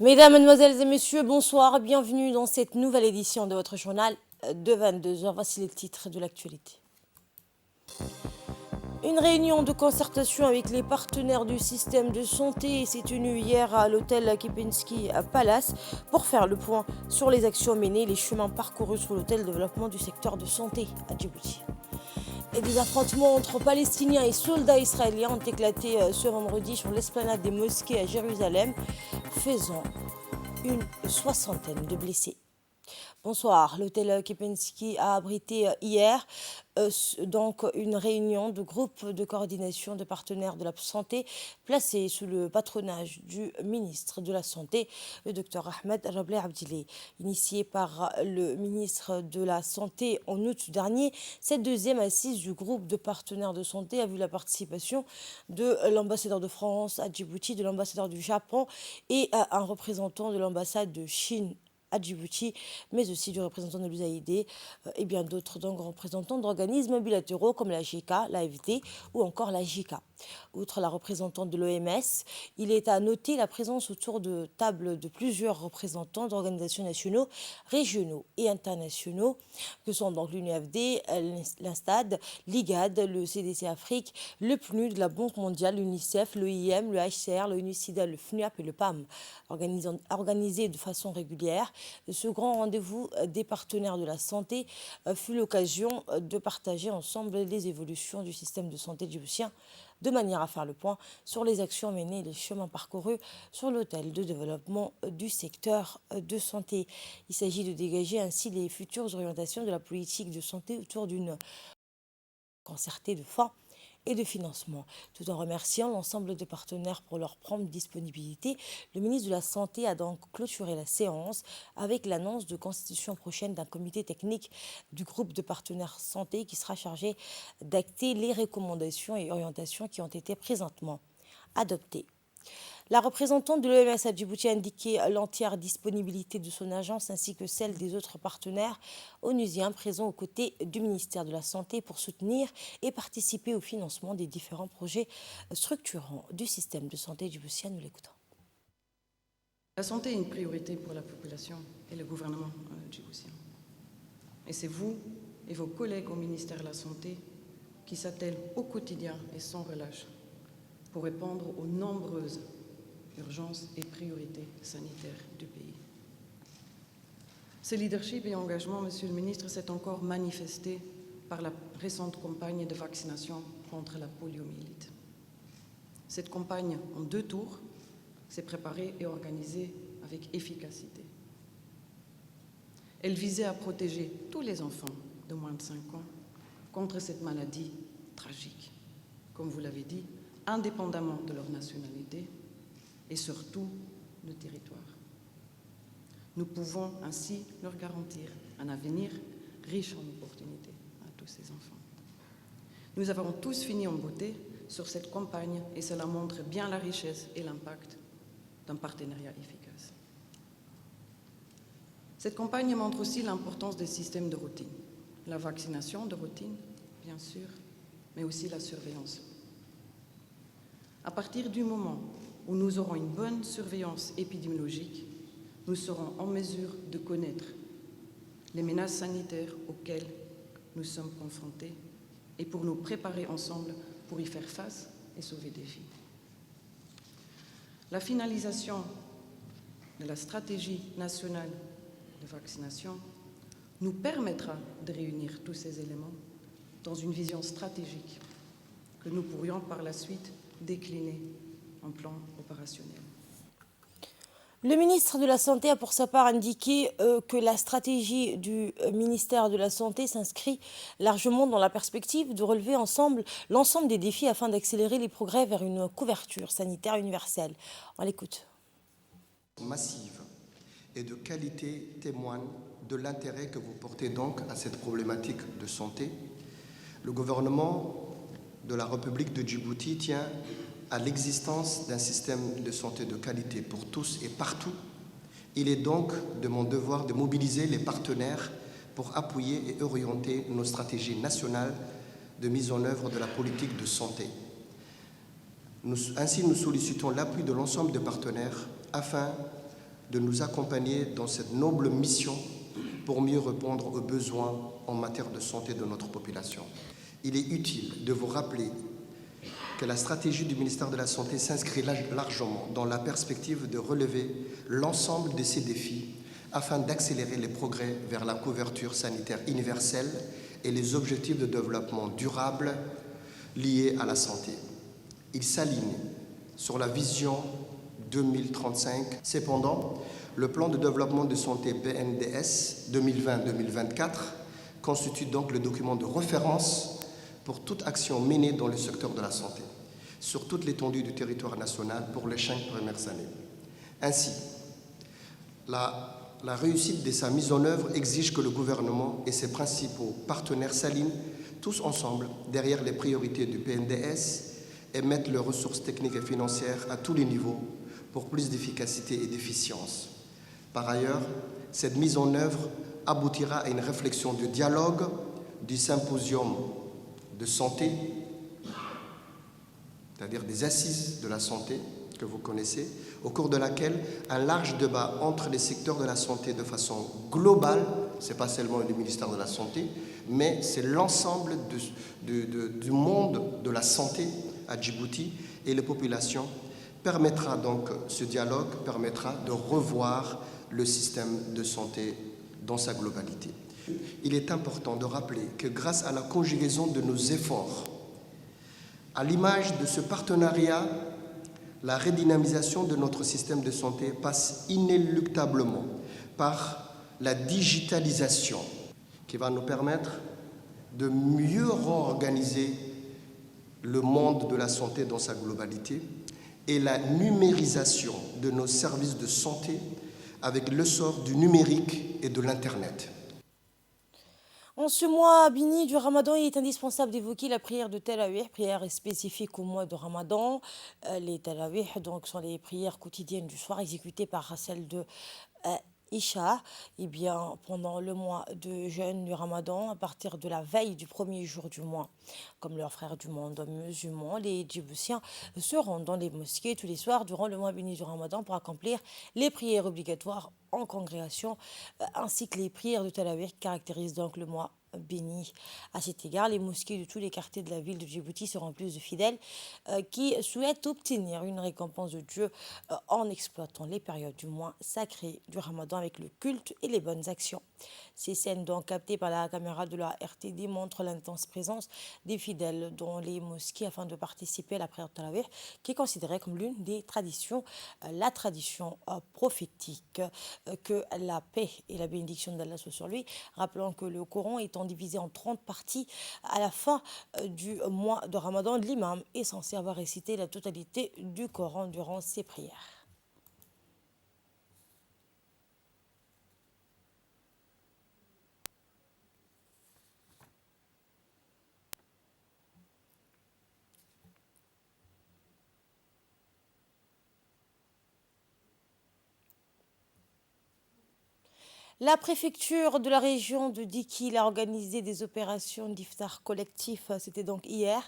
Mesdames, Mesdemoiselles et Messieurs, bonsoir, bienvenue dans cette nouvelle édition de votre journal de 22 heures. Voici les titres de l'actualité. Une réunion de concertation avec les partenaires du système de santé s'est tenue hier à l'hôtel Kempinski Palace pour faire le point sur les actions menées et les chemins parcourus sur l'hôtel développement du secteur de santé à Djibouti. Et des affrontements entre Palestiniens et soldats israéliens ont éclaté ce vendredi sur l'esplanade des mosquées à Jérusalem, faisant une soixantaine de blessés. Bonsoir. L'hôtel Kempinski a abrité hier donc une réunion de groupe de coordination de partenaires de la santé placée sous le patronage du ministre de la Santé, le Dr Ahmed Rableh Abdileh. Initiée par le ministre de la Santé en août dernier, cette deuxième assise du groupe de partenaires de santé a vu la participation de l'ambassadeur de France à Djibouti, de l'ambassadeur du Japon et un représentant de l'ambassade de Chine à Djibouti, mais aussi du représentant de l'USAID et bien d'autres représentants d'organismes bilatéraux comme la GICA, l'AFD ou encore la JICA. Outre la représentante de l'OMS, il est à noter la présence autour de tables de plusieurs représentants d'organisations nationaux, régionaux et internationaux, que sont donc l'UNFD, l'INSTAD, l'IGAD, le CDC Afrique, le PNUD, la Banque mondiale, l'UNICEF, l'OIM, le HCR, l'ONU-SIDA, le FNUAP et le PAM, organisés de façon régulière. Ce grand rendez-vous des partenaires de la santé fut l'occasion de partager ensemble les évolutions du système de santé djiboutien, de manière à faire le point sur les actions menées et les chemins parcourus sur l'hôtel de développement du secteur de santé. Il s'agit de dégager ainsi les futures orientations de la politique de santé autour d'une concertée de fonds et de financement. Tout en remerciant l'ensemble des partenaires pour leur prompte disponibilité, le ministre de la Santé a donc clôturé la séance avec l'annonce de constitution prochaine d'un comité technique du groupe de partenaires santé qui sera chargé d'acter les recommandations et orientations qui ont été présentement adoptées. La représentante de l'OMS à Djibouti a indiqué l'entière disponibilité de son agence ainsi que celle des autres partenaires onusiens présents aux côtés du ministère de la Santé pour soutenir et participer au financement des différents projets structurants du système de santé djiboutien. Nous l'écoutons. La santé est une priorité pour la population et le gouvernement djiboutien. Et c'est vous et vos collègues au ministère de la Santé qui s'attellent au quotidien et sans relâche pour répondre aux nombreuses urgences et priorités sanitaires du pays. Ce leadership et engagement, Monsieur le Ministre, s'est encore manifesté par la récente campagne de vaccination contre la poliomyélite. Cette campagne en 2 tours s'est préparée et organisée avec efficacité. Elle visait à protéger tous les enfants de moins de 5 ans contre cette maladie tragique, comme vous l'avez dit, indépendamment de leur nationalité et surtout le territoire. Nous pouvons ainsi leur garantir un avenir riche en opportunités à tous ces enfants. Nous avons tous fini en beauté sur cette campagne et cela montre bien la richesse et l'impact d'un partenariat efficace. Cette campagne montre aussi l'importance des systèmes de routine. La vaccination de routine, bien sûr, mais aussi la surveillance. À partir du moment où nous aurons une bonne surveillance épidémiologique, nous serons en mesure de connaître les menaces sanitaires auxquelles nous sommes confrontés et pour nous préparer ensemble pour y faire face et sauver des vies. La finalisation de la stratégie nationale de vaccination nous permettra de réunir tous ces éléments dans une vision stratégique que nous pourrions par la suite décliner en plan opérationnel. Le ministre de la Santé a pour sa part indiqué que la stratégie du ministère de la Santé s'inscrit largement dans la perspective de relever ensemble l'ensemble des défis afin d'accélérer les progrès vers une couverture sanitaire universelle. On l'écoute. Massive et de qualité témoigne de l'intérêt que vous portez donc à cette problématique de santé. Le gouvernement de la République de Djibouti tient à l'existence d'un système de santé de qualité pour tous et partout. Il est donc de mon devoir de mobiliser les partenaires pour appuyer et orienter nos stratégies nationales de mise en œuvre de la politique de santé. Ainsi, nous sollicitons l'appui de l'ensemble des partenaires afin de nous accompagner dans cette noble mission pour mieux répondre aux besoins en matière de santé de notre population. Il est utile de vous rappeler que la stratégie du ministère de la Santé s'inscrit largement dans la perspective de relever l'ensemble de ces défis afin d'accélérer les progrès vers la couverture sanitaire universelle et les objectifs de développement durable liés à la santé. Il s'aligne sur la vision 2035. Cependant, le plan de développement de santé PNDS 2020-2024 constitue donc le document de référence pour toute action menée dans le secteur de la santé, sur toute l'étendue du territoire national pour les 5 premières années. Ainsi, la réussite de sa mise en œuvre exige que le gouvernement et ses principaux partenaires s'alignent tous ensemble derrière les priorités du PNDS et mettent leurs ressources techniques et financières à tous les niveaux pour plus d'efficacité et d'efficience. Par ailleurs, cette mise en œuvre aboutira à une réflexion de dialogue du symposium de santé, c'est-à-dire des assises de la santé que vous connaissez, au cours de laquelle un large débat entre les secteurs de la santé de façon globale, ce n'est pas seulement le ministère de la Santé, mais c'est l'ensemble du monde de la santé à Djibouti et les populations, permettra donc, ce dialogue permettra de revoir le système de santé dans sa globalité. Il est important de rappeler que grâce à la conjugaison de nos efforts, à l'image de ce partenariat, la redynamisation de notre système de santé passe inéluctablement par la digitalisation qui va nous permettre de mieux réorganiser le monde de la santé dans sa globalité et la numérisation de nos services de santé avec l'essor du numérique et de l'Internet. En ce mois béni du Ramadan, il est indispensable d'évoquer la prière de Tarawih, prière spécifique au mois de Ramadan. Les Tarawih donc, sont les prières quotidiennes du soir exécutées par celle de Isha. Eh bien, pendant le mois de jeûne du Ramadan, à partir de la veille du premier jour du mois, comme leurs frères du monde musulman, les Djiboutiens se rendent dans les mosquées tous les soirs durant le mois béni du Ramadan pour accomplir les prières obligatoires en congrégation, ainsi que les prières de Tarawih qui caractérisent donc le mois béni. À cet égard, les mosquées de tous les quartiers de la ville de Djibouti se remplissent de fidèles qui souhaitent obtenir une récompense de Dieu en exploitant les périodes du mois sacré du Ramadan avec le culte et les bonnes actions. Ces scènes donc captées par la caméra de la RTD montrent l'intense présence des fidèles dans les mosquées afin de participer à la prière de Tarawih, qui est considérée comme l'une des traditions, la tradition prophétique, que la paix et la bénédiction d'Allah soient sur lui. Rappelons que le Coran étant divisé en 30 parties, à la fin du mois de Ramadan, l'imam est censé avoir récité la totalité du Coran durant ses prières. La préfecture de la région de Dikil a organisé des opérations d'iftar collectif, c'était donc hier.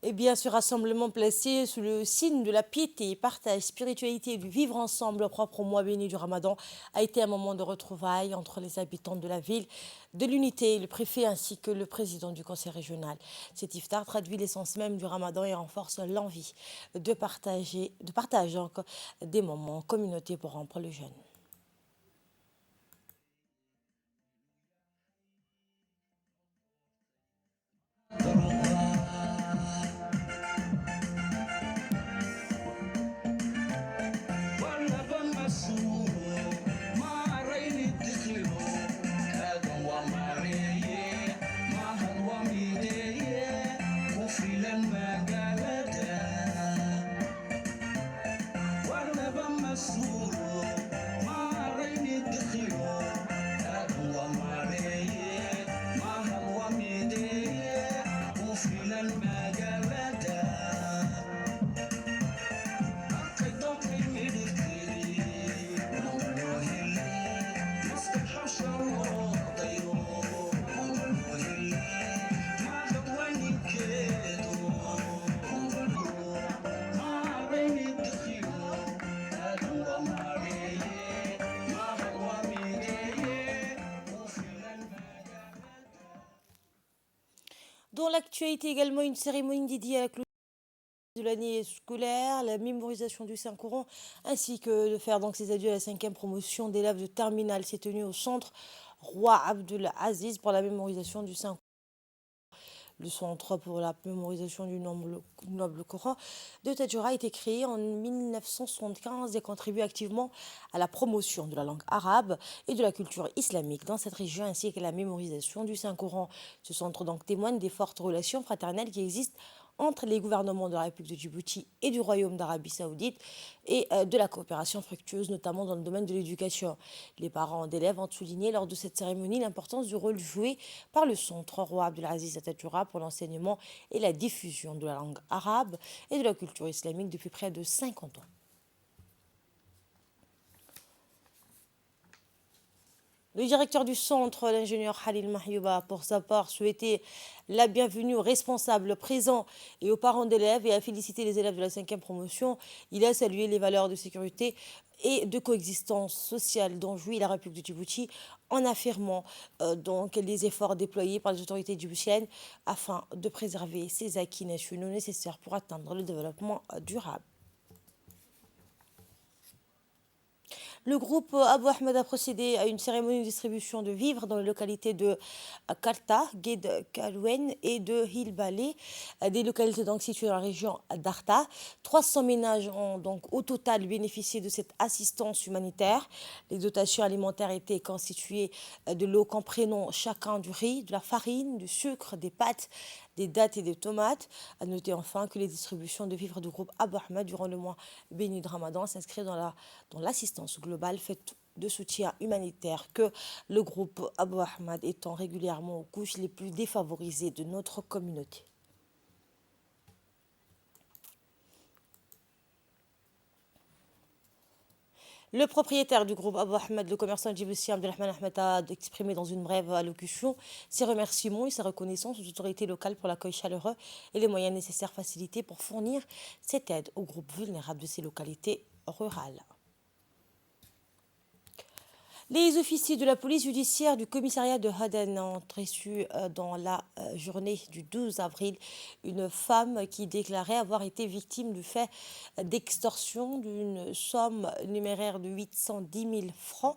Eh bien, ce rassemblement placé sous le signe de la piété, partage, spiritualité et du vivre ensemble propre au mois béni du Ramadan a été un moment de retrouvailles entre les habitants de la ville, de l'unité, le préfet ainsi que le président du conseil régional. Cet iftar traduit l'essence même du Ramadan et renforce l'envie de partager donc des moments en communauté pour rompre le jeûne. Dans l'actualité également, une cérémonie dédiée à la clôture de l'année scolaire, la mémorisation du Saint-Coran, ainsi que de faire donc ses adieux à la cinquième promotion d'élèves de terminale s'est tenue au centre Roi Abdul Aziz pour la mémorisation du Saint-Coran. Le centre pour la mémorisation du noble Coran de Tadjoura a été créé en 1975 et contribue activement à la promotion de la langue arabe et de la culture islamique dans cette région ainsi qu'à la mémorisation du Saint-Coran. Ce centre donc témoigne des fortes relations fraternelles qui existent entre les gouvernements de la République de Djibouti et du Royaume d'Arabie Saoudite et de la coopération fructueuse, notamment dans le domaine de l'éducation. Les parents d'élèves ont souligné lors de cette cérémonie l'importance du rôle joué par le centre Roi Abdelaziz Atatürk pour l'enseignement et la diffusion de la langue arabe et de la culture islamique depuis près de 50 ans. Le directeur du centre, l'ingénieur Khalil Mahyouba, pour sa part, souhaitait la bienvenue aux responsables présents et aux parents d'élèves et a félicité les élèves de la cinquième promotion. Il a salué les valeurs de sécurité et de coexistence sociale dont jouit la République de Djibouti en affirmant donc les efforts déployés par les autorités djiboutiennes afin de préserver ces acquis nationaux nécessaires pour atteindre le développement durable. Le groupe Abou Ahmed a procédé à une cérémonie de distribution de vivres dans les localités de Karta, Gued Kalouen et de Hilbalé, des localités donc situées dans la région d'Arta. 300 ménages ont donc au total bénéficié de cette assistance humanitaire. Les dotations alimentaires étaient constituées de lots comprenant chacun du riz, de la farine, du sucre, des pâtes, des dattes et des tomates. À noter enfin que les distributions de vivres du groupe Abou Ahmed durant le mois béni de Ramadan s'inscrivent dans l'assistance globale faite de soutien humanitaire que le groupe Abou Ahmed étend régulièrement aux couches les plus défavorisées de notre communauté. Le propriétaire du groupe Abou Ahmed, le commerçant djiboutien Abdelrahman Ahmed, a exprimé dans une brève allocution ses remerciements et sa reconnaissance aux autorités locales pour l'accueil chaleureux et les moyens nécessaires facilités pour fournir cette aide aux groupes vulnérables de ces localités rurales. Les officiers de la police judiciaire du commissariat de Haden ont reçu dans la journée du 12 avril une femme qui déclarait avoir été victime du fait d'extorsion d'une somme numéraire de 810 000 francs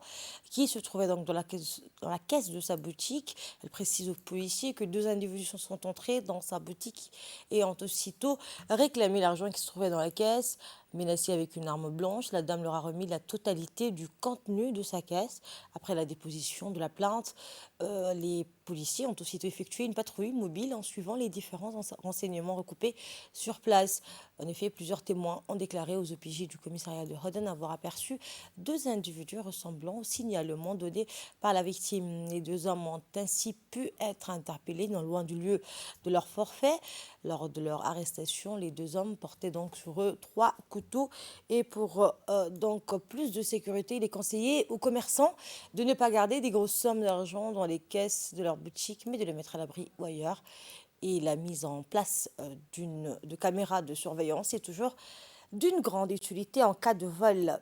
qui se trouvait donc dans la caisse de sa boutique. Elle précise aux policiers que 2 individus sont entrés dans sa boutique et ont aussitôt réclamé l'argent qui se trouvait dans la caisse. Menacée avec une arme blanche, la dame leur a remis la totalité du contenu de sa caisse. Après la déposition de la plainte, les policiers ont aussitôt effectué une patrouille mobile en suivant les différents renseignements recoupés sur place. En effet, plusieurs témoins ont déclaré aux OPJ du commissariat de Hoden avoir aperçu 2 individus ressemblant au signalement donné par la victime. Les 2 hommes ont ainsi pu être interpellés non loin du lieu de leur forfait. Lors de leur arrestation, les 2 hommes portaient donc sur eux 3 couteaux et pour donc plus de sécurité, il est conseillé aux commerçants de ne pas garder des grosses sommes d'argent dans les caisses de leur boutique, mais de les mettre à l'abri ou ailleurs. Et la mise en place de caméras de surveillance est toujours d'une grande utilité en cas de vol.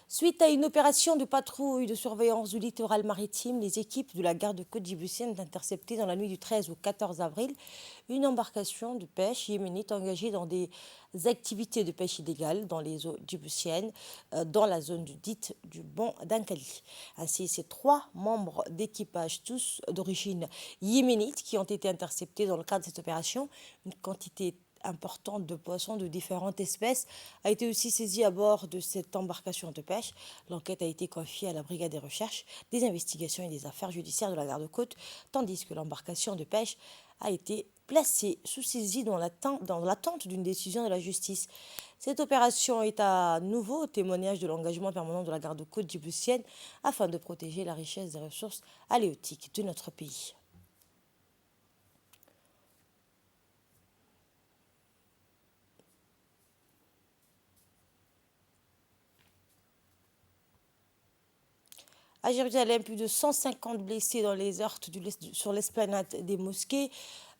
Suite à une opération de patrouille de surveillance du littoral maritime, les équipes de la garde-côte djiboutienne ont intercepté dans la nuit du 13 au 14 avril une embarcation de pêche yéménite engagée dans des activités de pêche illégale dans les eaux djiboutiennes, dans la zone dite du banc d'Ankali. Ainsi, ces 3 membres d'équipage, tous d'origine yéménite, qui ont été interceptés dans le cadre de cette opération. Une quantité importante de poissons de différentes espèces a été aussi saisie à bord de cette embarcation de pêche. L'enquête a été confiée à la brigade des recherches, des investigations et des affaires judiciaires de la garde-côte, tandis que l'embarcation de pêche a été placée sous saisie dans l'attente d'une décision de la justice. Cette opération est à nouveau témoignage de l'engagement permanent de la garde-côte djiboutienne afin de protéger la richesse des ressources halieutiques de notre pays. À Jérusalem, plus de 150 blessés dans les heurts sur l'esplanade des mosquées.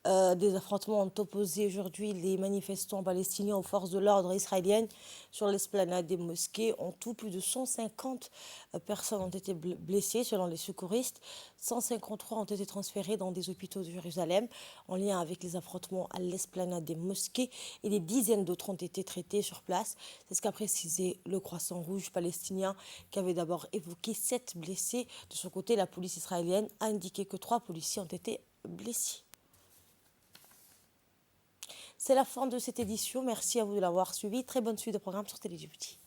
Des affrontements ont opposé aujourd'hui les manifestants palestiniens aux forces de l'ordre israéliennes sur l'esplanade des mosquées. En tout, plus de 150 personnes ont été blessées selon les secouristes. 153 ont été transférées dans des hôpitaux de Jérusalem en lien avec les affrontements à l'esplanade des mosquées et des dizaines d'autres ont été traités sur place. C'est ce qu'a précisé le Croissant Rouge palestinien qui avait d'abord évoqué 7 blessés. De son côté, la police israélienne a indiqué que 3 policiers ont été blessés. C'est la fin de cette édition. Merci à vous de l'avoir suivi. Très bonne suite de programme sur Télé Djibouti.